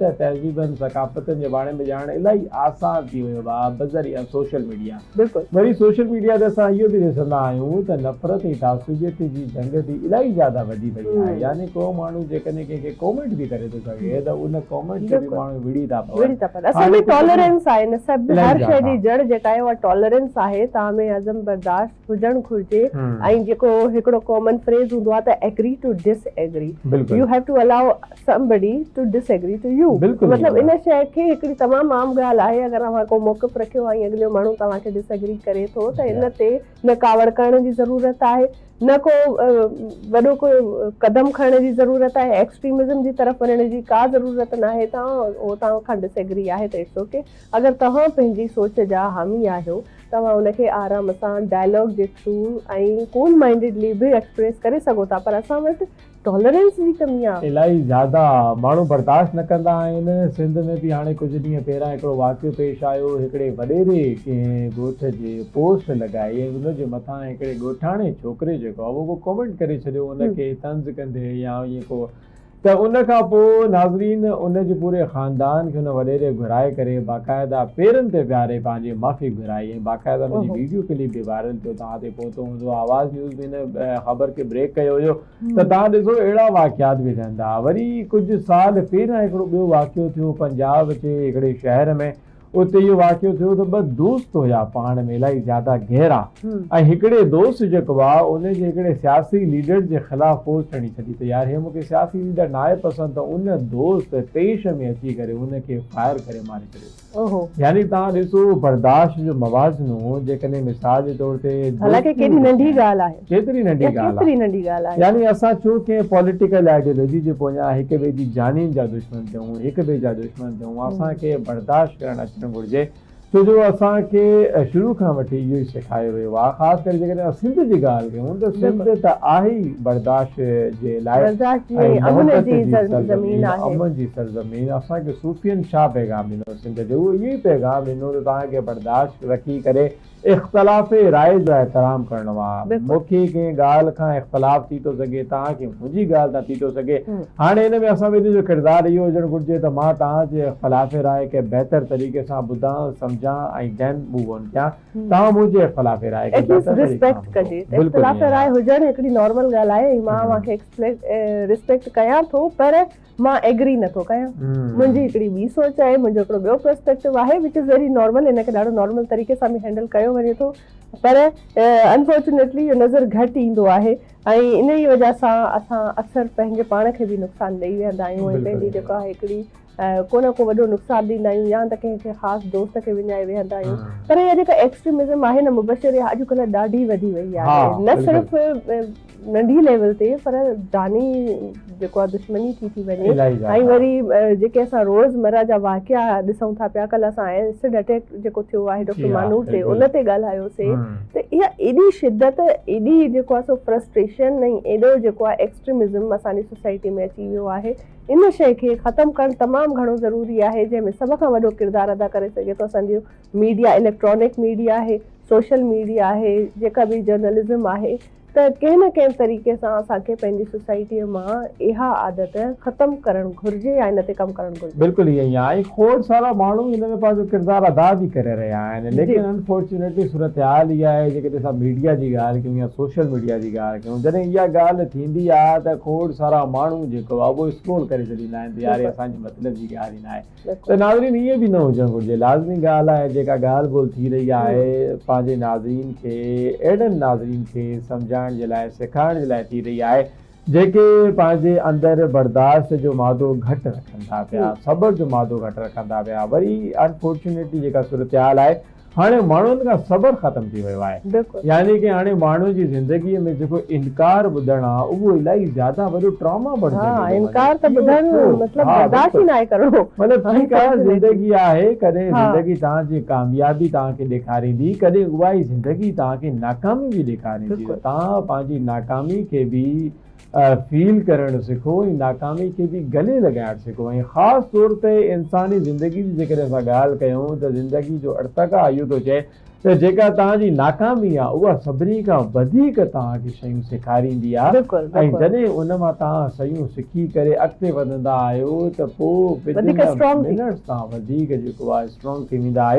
तहज़ीबनि सकाफ़तनि जे बारे में ॼाण इलाही आसान थी वियो आहे बज़रिया सोशल मीडिया। बिल्कुलु वरी सोशल मीडिया ते असां इहो बि ॾिसंदा आहियूं त नफ़रत ऐं तासुबियत जी जंग बि इलाही ज़्यादा वधी वई आहे। यानी को माण्हू जेकॾहिं कंहिंखे कॉमेंट बि करे थो सघे त उन कॉमेंट खे बि माण्हू विड़ी था पवनि। असल में टॉलरेंस आहे न सभु हर शइ जी जड़ जेका आहे उहा टॉलरेंस आहे। तव्हां में अज़म बर्दाश्त हुजणु घुरिजे। ऐं जेको हिकिड़ो कॉमन फ्रेज़ हूंदो आहे त agree to disagree. You have to allow somebody to disagree to you. मतलब इन शइ खे हिकिड़ी तमामु आम ॻाल्हि आहे। अगरि तव्हां को मौक़िफ़ रखियो ऐं अॻिलो माण्हू तव्हांखे डिसएग्री करे थो त इन ते न कावड़ करण जी ज़रूरत आहे, न को वॾो को क़दम खणण जी ज़रूरत आहे, एक्सट्रीमिज़म जी तरफ़ वञण जी का ज़रूरत न आहे। तव्हां खां डिसएग्री आहे त इट्स ओके। अगरि तव्हां पंहिंजी सोच जा हामी आहियो तव्हां उनखे आराम सां डायलॉग जे थ्रू ऐं कूल माइंडेडली बि एक्सप्रेस करे सघो था। पर असां वटि टॉलरेंस जी कमी आहे, इलाही ज़्यादा माण्हू बर्दाश्त न कंदा आहिनि। सिंध में बि हाणे कुझु ॾींहं पहिरियां हिकिड़ो वाक़ियो पेश आयो। हिकिड़े वॾेरे कंहिं ॻोठ जे पोस्ट लॻाई ऐं उनजे मथां हिकिड़े ॻोठाणे छोकिरे जेको आहे उहो कॉमेंट करे छॾियो उनखे तंज़ कंदे या ईअं को। त उन खां पोइ नाज़रीन उनजे पूरे ख़ानदान खे उन वॾेरे घुराए करे बाक़ाइदा पेरनि ते विहारे पंहिंजी माफ़ी घुराई ऐं बाक़ाइदा उनजी वीडियो क्लिप बि वायरल थियो। तव्हां ते पहुतो हूंदो। आवाज़ न्यूज़ में हिन ख़बर खे ब्रेक कयो हुयो त तव्हां ॾिसो अहिड़ा वाक़ियात बि रहंदा। वरी कुझु साल पहिरियां हिकिड़ो ॿियो वाक़ियो थियो पंजाब जे हिकिड़े शहर में। उते इहो वाक़ियो थियो त ॿ दोस्त हुया पाण में इलाही ज़्यादा गहरा ऐं हिकिड़े दोस्त जेको आहे उनजे हिकिड़े सियासी लीडर जे ख़िलाफ़ पोस्ट हणी छॾी त यार हे मूंखे सियासी लीडर न आहे पसंदि। त उन दोस्त पेश में अची करे उनखे फायर करे मारे छॾियो। यानी तव्हां ॾिसो बर्दाश्त जो मवाज़नो जेकॾहिं मिसाल जे तौर ते केतिरी नंढी ॻाल्हि आहे, केतिरी नंढी ॻाल्हि आहे। यानी असां छो कंहिं पॉलिटिकल आइडियोलॉजी जे पोयां हिक ॿिए जी जानियुनि जा दुश्मन थियूं, हिक ॿिए जा दुश्मन थियूं। असांखे बर्दाश्त करणु अचणु घुरिजे छो जो असांखे शुरू खां वठी इहो ई सेखारियो वियो आहे। ख़ासि करे जेकॾहिं सिंध जी ॻाल्हि कयूं त सिंध त आहे ई बर्दाश्त जे लाइ अमन जी सरज़मीन। असांखे सूफ़ियनि छा पैगाम ॾिनो सिंध जो, उहो इहो ई पैगाम ॾिनो त तव्हांखे बर्दाश्त रखी करे इख़्तिलाफ़ राय जो एहतराम करिणो आहे। मूंखे कंहिं ॻाल्हि खां इख़्तिलाफ़ थी थो सघे, तव्हांखे मुंहिंजी ॻाल्हि तां थी थो सघे। हाणे हिन में असां ॿिन्ही जो किरदारु इहो हुजणु घुरिजे त मां तव्हांजे इख़्तिलाफ़ राय खे बहितर तरीक़े सां ॿुधां सम्झां ऐं देन मूव ऑन कयां। तव्हां मुंहिंजे इख़्तिलाफ़ राय खे रिस्पेक्ट कजे। इख़्तिलाफ़ राय हुजणु हिकिड़ी नॉर्मल ॻाल्हि आहे। मां रिस्पेक्ट कयां थो पर मां एग्री नथो कयां। मुंहिंजी हिकिड़ी ॿी सोच आहे, मुंहिंजो हिकिड़ो ॿियो पर्सपेक्टिव आहे विच इज़ वेरी नॉर्मल। हिनखे ॾाढो नॉर्मल तरीक़े सां बि हैंडल कयो वञे थो पर अनफॉर्चुनेटली इहो नज़र घटि ईंदो आहे। ऐं इन ई वजह सां असां अक्सर पंहिंजे पाण खे बि नुक़सानु ॾेई वेंदा आहियूं ऐं पंहिंजी जेको आहे हिकिड़ी को न को वॾो नुक़सानु ॾींदा आहियूं या त कंहिंखे ख़ासि दोस्त खे विञाए वेहंदा आहियूं। पर इहा जेका एक्सट्रीमिज़म आहे न मुबशर अॼुकल्ह ॾाढी वधी वई आहे। न सिर्फ़ु नंढी लेवल ते पर जानी जेको आहे दुश्मनी थी वञे। ऐं वरी जेके असां रोज़मर्रा जा वाक़िया ॾिसूं था पिया। कल्ह असां एसिड अटैक जेको थियो आहे डॉक्टर मानूर ते उन ते ॻाल्हायोसीं त इहा एॾी शिदत, एॾी जेको आहे सो फ्रस्ट्रेशन ऐं एॾो जेको आहे एक्सट्रीमिज़म असांजी सोसाइटी में अची वियो आहे। इन शइ खे ख़तमु करणु तमामु घणो ज़रूरी आहे जंहिंमें सभ खां वॾो किरदारु अदा करे सघे थो असांजो मीडिया, इलेक्ट्रॉनिक मीडिया आहे, सोशल मीडिया आहे, जेका बि जर्नलिज़म आहे। त कंहिं न कंहिं तरीक़े सां असांखे पंहिंजी सोसाइटीअ मां इहा आदत ख़तमु करणु घुरिजे या इन ते कमु करणु घुरिजे। बिल्कुलु ईअं ई आहे। खोड़ सारा माण्हू हिन में पंहिंजो किरदारु अदा बि करे रहिया आहिनि। लेकिन अनफॉर्चुनेटली सूरत हाल इहा आहे जेकॾहिं असां मीडिया जी ॻाल्हि कयूं या सोशल मीडिया जी ॻाल्हि कयूं, जॾहिं इहा ॻाल्हि थींदी आहे त खोड़ सारा माण्हू जेको आहे उहो स्क्रोल करे छॾींदा आहिनि त यार असांजी मतिलब जी ॻाल्हि ई न आहे। त नाज़रीन इहे बि न हुजणु घुरिजे। लाज़मी ॻाल्हि आहे जेका ॻाल्हि ॿोल थी रही आहे पंहिंजे नाज़रीन खे, अहिड़नि नाज़रीन खे सम्झाइण जे लाइ, सिखाइण जे लाइ थी रही आहे जेके पंहिंजे अंदरि बर्दाश्त जो मादो घटि रखनि था पिया, सब्र जो मादो घटि रखनि था पिया। वरी अनफॉर्चुनेटली जेका सूरत हाल आहे हाणे माण्हुनि खां सब्र ख़तमु थी वियो आहे। यानी कि हाणे माण्हू जी ज़िंदगीअ में जेको इनकार ॿुधणु आहे उहो इलाही ज़्यादा वॾो ट्रॉमा बणिजे। इनकार त ॿुधणु मतिलबु बर्दाश्त ई न आहे करणो। मतिलबु ठीकु आहे, ज़िंदगी आहे, कॾहिं ज़िंदगी तव्हांजी कामयाबी तव्हांखे ॾेखारींदी, कॾहिं उहा ई ज़िंदगी तव्हांखे नाकामी बि ॾेखारींदी। तव्हां पंहिंजी नाकामी खे बि फील करणु सिखो ऐं नाकामी खे बि गले लॻाइणु सिखो। ऐं ख़ासि तौर ते इंसानी ज़िंदगी जी जेकॾहिं असां ॻाल्हि कयूं त ज़िंदगी जो अर्तका इहो थो चए त जेका तव्हांजी नाकामी आहे उहा सभिनी खां वधीक तव्हांखे शयूं सेखारींदी आहे। ऐं जॾहिं उन मां तव्हां शयूं सिखी करे अॻिते वधंदा आहियो त पोइ तव्हां वधीक जेको आहे स्ट्रॉन्ग थी वेंदा आहियो।